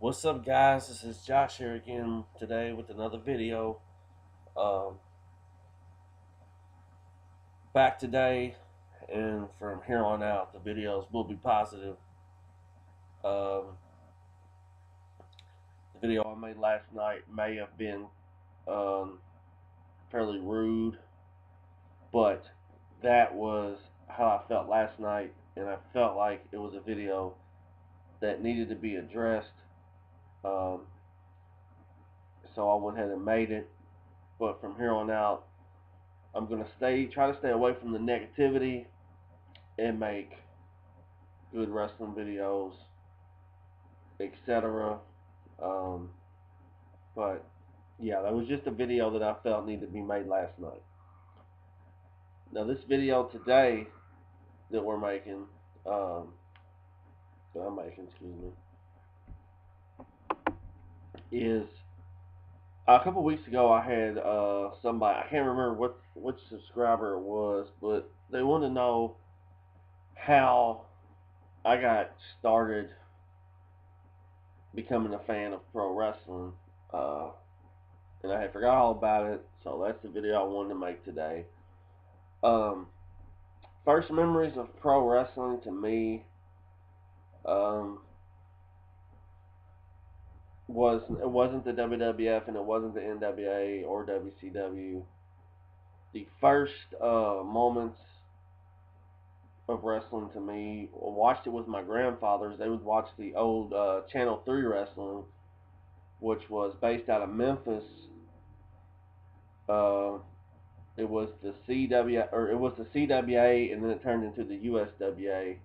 What's up, guys? This is Josh here again today with another video. Um, Back today, and from here on out, the videos will be positive. Um, the video I made last night may have been um, fairly rude, but that was how I felt last night, and I felt like it was a video that needed to be addressed. Um, so I went ahead and made it. But from here on out, I'm gonna try to stay away from the negativity and make good wrestling videos, etc. Um, but yeah, that was just a video that I felt needed to be made last night. Now this video today that we're making, um, that I'm making, excuse me, is a couple weeks ago I had somebody, I can't remember which subscriber it was, but they wanted to know how I got started becoming a fan of pro wrestling. Uh, and I had forgot all about it, so that's the video I wanted to make today. Um, First memories of pro wrestling to me um, wasn't the WWF and it wasn't the NWA or WCW. The first moments of wrestling to me, I watched it with my grandfathers. They would watch the old Channel 3 wrestling, which was based out of Memphis. Uh, it was the CWA, and then it turned into the USWA.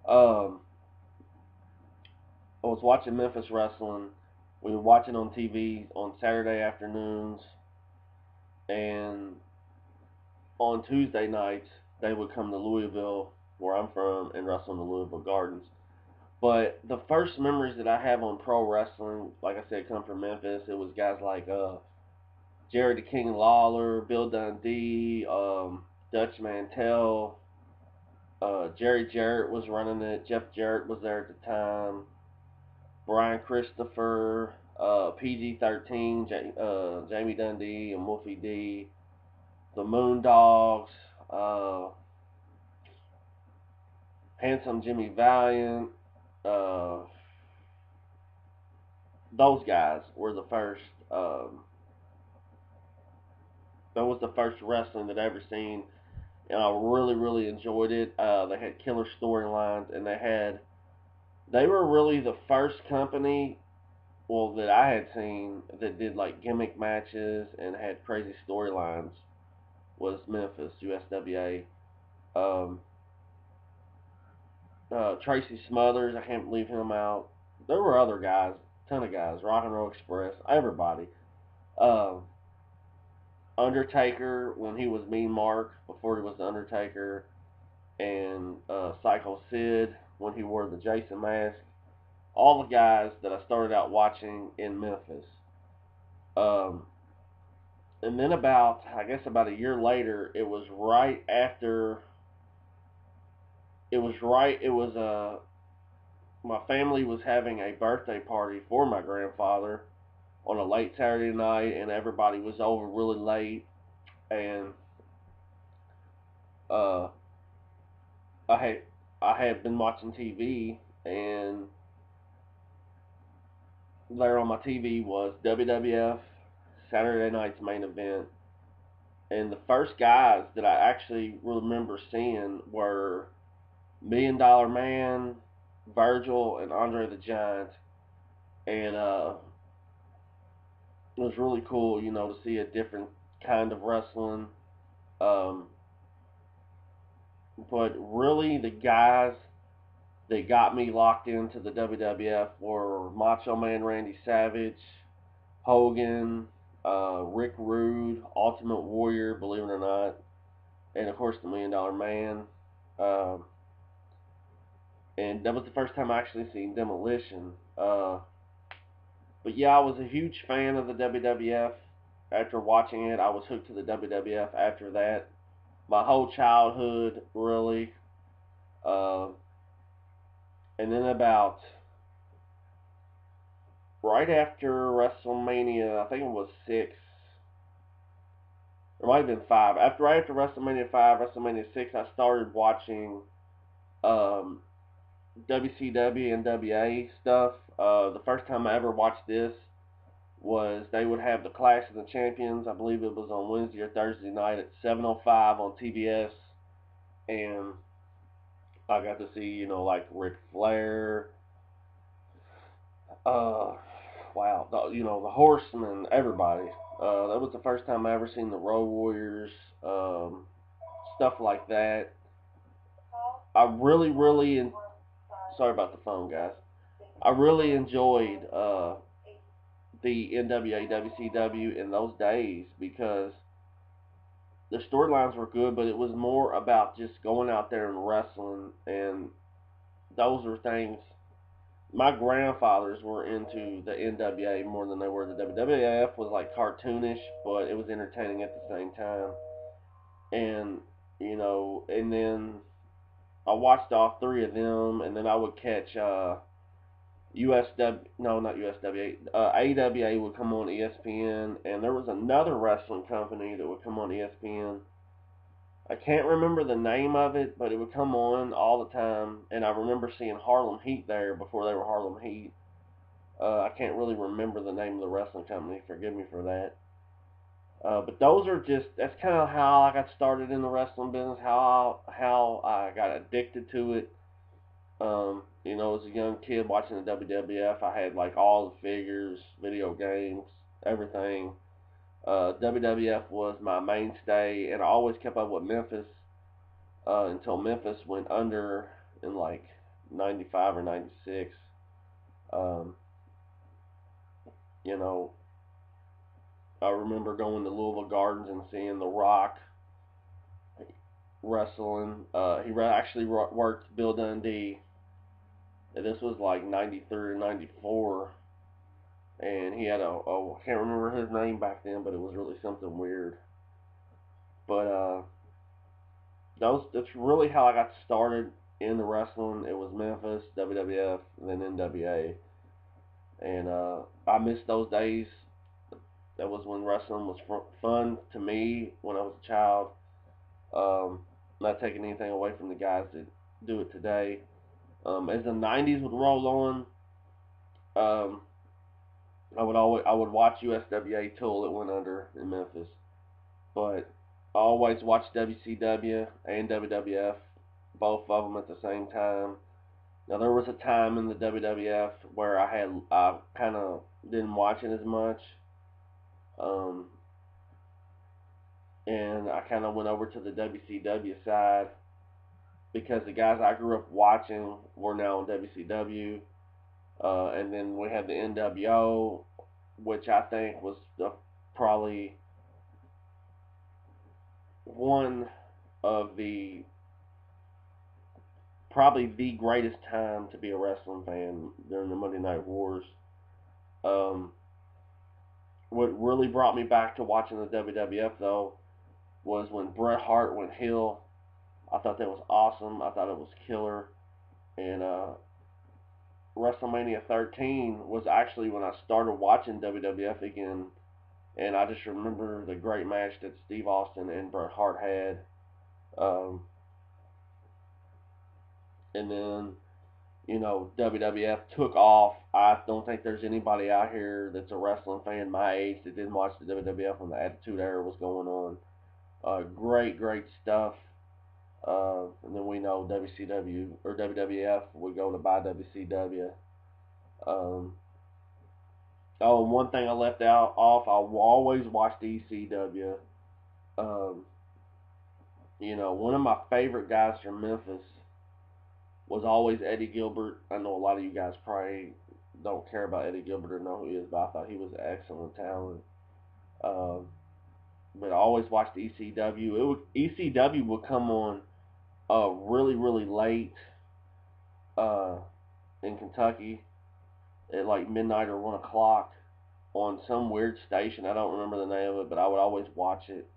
Um, I was watching Memphis wrestling. We would watch it on TV on Saturday afternoons, and on Tuesday nights they would come to Louisville, where I'm from, and wrestle in the Louisville Gardens. But the first memories that I have on pro wrestling, like I said, come from Memphis. It was guys like Jerry the King Lawler, Bill Dundee, Dutch Mantell, Jerry Jarrett was running it. Jeff Jarrett was there at the time. Brian Christopher, PG-13, Jamie Dundee, and Wolfie D, the Moondogs, uh, Handsome Jimmy Valiant. Uh, those guys were the first. That was the first wrestling that I ever seen, and I really, really enjoyed it. They had killer storylines, and they were really the first company, well, that I had seen that did like gimmick matches and had crazy storylines. Was Memphis USWA. Um, Tracy Smothers, I can't leave him out. There were other guys, ton of guys. Rock and Roll Express, everybody. Um, Undertaker when he was Mean Mark before he was the Undertaker, and Psycho Sid when he wore the Jason mask. All the guys that I started out watching in Memphis. Um, and then I guess about a year later, it was right after. It was right. It was my family was having a birthday party for my grandfather on a late Saturday night, and everybody was over really late. And uh, I had I had been watching TV, and there on my TV was WWF Saturday Night's Main Event. And the first guys that I actually remember seeing were Million Dollar Man, Virgil, and Andre the Giant. And it was really cool, to see a different kind of wrestling. Um, but really, the guys that got me locked into the WWF were Macho Man Randy Savage, Hogan, Rick Rude, Ultimate Warrior, believe it or not, and of course the Million Dollar Man. Um, and that was the first time I actually seen Demolition. But yeah, I was a huge fan of the WWF. After watching it, I was hooked to the WWF after that. My whole childhood, really. Uh, and then about right after WrestleMania, I think it was 6, or it might have been 5. Right after WrestleMania 5, WrestleMania 6, I started watching um, WCW and WA stuff. The first time I ever watched this was they would have the Clash of the Champions. I believe it was on Wednesday or Thursday night at 7:05 on TBS, and I got to see, like Ric Flair, uh, wow, the Horsemen, everybody. That was the first time I ever seen the Road Warriors, um, stuff like that. I really, really, sorry about the phone, guys. I really enjoyed the NWA, WCW in those days because the storylines were good, but it was more about just going out there and wrestling, and those were things. My grandfathers were into the NWA more than they were the WWF. Was like cartoonish, but it was entertaining at the same time. And and then I watched all three of them, and then I would catch USW, no, not USWA, AWA would come on ESPN, and there was another wrestling company that would come on ESPN. I can't remember the name of it, but it would come on all the time, and I remember seeing Harlem Heat there before they were Harlem Heat. I can't really remember the name of the wrestling company. Forgive me for that. But those are that's kind of how I got started in the wrestling business. How I got addicted to it. As a young kid watching the WWF, I had like all the figures, video games, everything. WWF was my mainstay, and I always kept up with Memphis until Memphis went under in like '95 or '96. Um, you know, I remember going to Louisville Gardens and seeing The Rock wrestling. He actually worked Bill Dundee. And this was like '93 or '94, and he had I can't remember his name back then, but it was really something weird. But that's really how I got started in the wrestling. It was Memphis, WWF, and then NWA, and I miss those days. That was when wrestling was fun to me when I was a child. Not taking anything away from the guys that do it today. As the '90s would roll on, um, I would watch USWA till it went under in Memphis, but I always watched WCW and WWF, both of them at the same time. Now there was a time in the WWF where I kind of didn't watch it as much, um, and I kind of went over to the WCW side because the guys I grew up watching were now in WCW, and then we had the NWO, which I think was probably one of the probably the greatest time to be a wrestling fan during the Monday Night Wars. Um, what really brought me back to watching the WWF though was when Bret Hart went heel. I thought that was awesome. I thought it was killer. And WrestleMania 13 was actually when I started watching WWF again. And I just remember the great match that Steve Austin and Bret Hart had. Um, and then WWF took off. I don't think there's anybody out here that's a wrestling fan my age that didn't watch the WWF when the Attitude Era was going on. Great, great stuff. And then we know WCW or WWF would go to buy WCW. Um, oh, and one thing I left out off, I always watched ECW. Um, one of my favorite guys from Memphis was always Eddie Gilbert. I know a lot of you guys probably don't care about Eddie Gilbert or know who he is, but I thought he was an excellent talent. Um, but I always watched ECW. ECW would come on really really late uh, in Kentucky at like midnight or 1 o'clock on some weird station. I don't remember the name of it, but I would always watch it,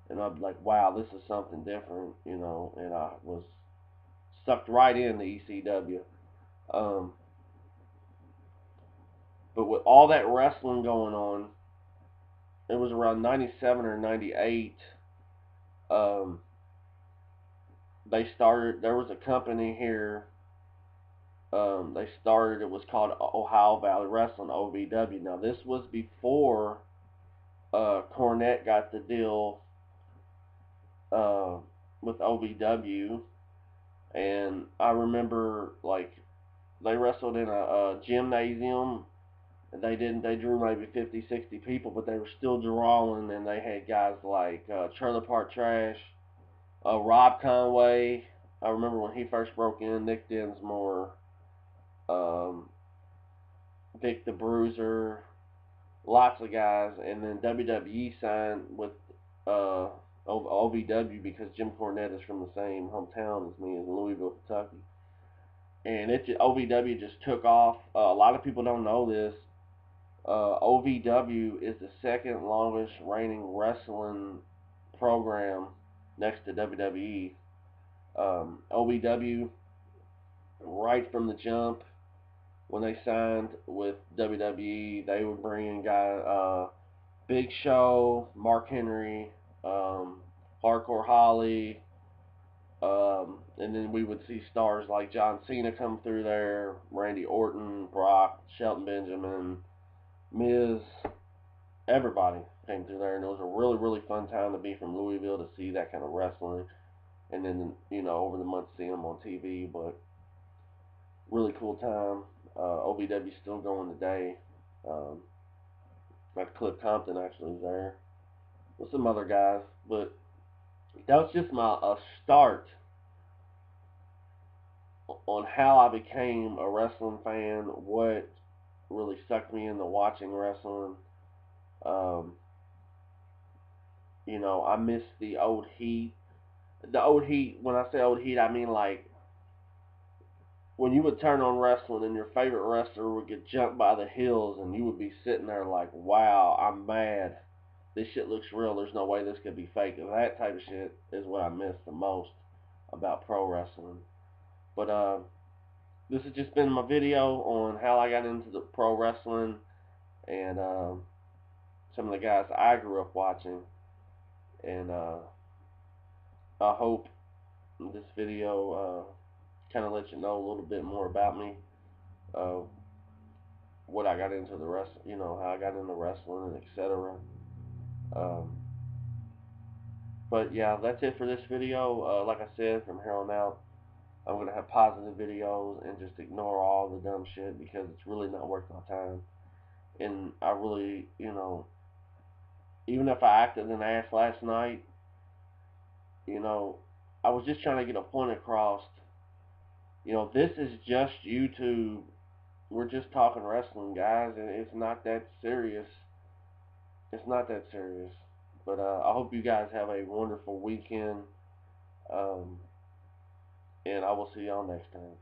and I'd be like, "Wow, this is something different," And I was sucked right into ECW. Um, but But with all that wrestling going on, it was around 97 or 98. Um, there was a company here. They started, it was called Ohio Valley Wrestling, OVW. Now, this was before Cornette got the deal uh, with OVW. And I remember, like, they wrestled in a gymnasium. They drew maybe 50, 60 people, but they were still drawing, and they had guys like Trailer Park Trash, Rob Conway. I remember when he first broke in, Nick Dinsmore, um, Vic the Bruiser, lots of guys, and then WWE signed with uh, OVW because Jim Cornette is from the same hometown as me, in Louisville, Kentucky. And OVW just took off. A lot of people don't know this. OVW is the second longest reigning wrestling program next to WWE. OVW, right from the jump, when they signed with WWE, they would bring in guys, Big Show, Mark Henry, Hardcore Holly, and then we would see stars like John Cena come through there, Randy Orton, Brock, Shelton Benjamin, Miz, everybody came through there, and it was a really, really fun time to be from Louisville to see that kind of wrestling. And then, over the months, seeing them on TV, but really cool time. OVW still going today. Like Cliff Compton actually was there with some other guys, but that was just my start on how I became a wrestling fan. What really sucked me into watching wrestling. Um, I miss the old heat. The old heat. When I say old heat, I mean like when you would turn on wrestling and your favorite wrestler would get jumped by the heels, and you would be sitting there like, wow, I'm mad. This shit looks real. There's no way this could be fake. And that type of shit is what I miss the most about pro wrestling. But this has just been my video on how I got into the pro wrestling and some of the guys I grew up watching. And I hope this video kind of lets you know a little bit more about me, uh, what I got into the wrestling, how I got into wrestling, and etc. Um, but yeah, that's it for this video. Like I said, from here on out, I'm going to have positive videos and just ignore all the dumb shit because it's really not worth my time. And I really, even if I acted an ass last night, I was just trying to get a point across. This is just YouTube. We're just talking wrestling, guys, and it's not that serious. It's not that serious. But I hope you guys have a wonderful weekend. And I will see y'all next time.